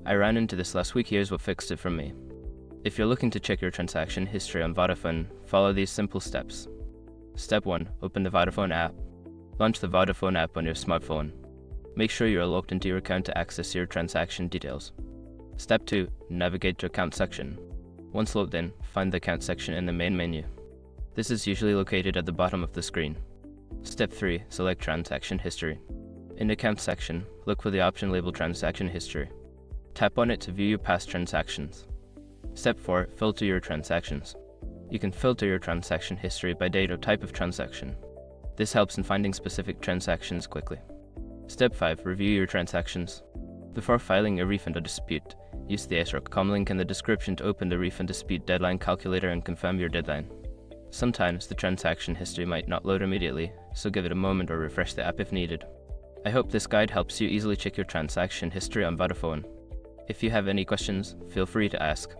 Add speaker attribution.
Speaker 1: I ran into this last week. Here's what fixed it for me. If you're looking to check your transaction history on Vodafone, follow these simple steps. Step 1. Open the Vodafone app. Launch the Vodafone app on your smartphone. Make sure you are logged into your account to access your transaction details. Step 2. Navigate to Account section. Once logged in, find the Account section in the main menu. This is usually located at the bottom of the screen. Step 3. Select Transaction History. In the Account section, look for the option labeled Transaction History. Tap on it to view your past transactions. Step 4. Filter your transactions. You can filter your transaction history by date or type of transaction. This helps in finding specific transactions quickly. Step 5. Review your transactions. Before filing a refund or dispute, use the ASRock.com link in the description to open the refund dispute deadline calculator and confirm your deadline. Sometimes the transaction history might not load immediately, so give it a moment or refresh the app if needed. I hope this guide helps you easily check your transaction history on Vodafone. If you have any questions, feel free to ask.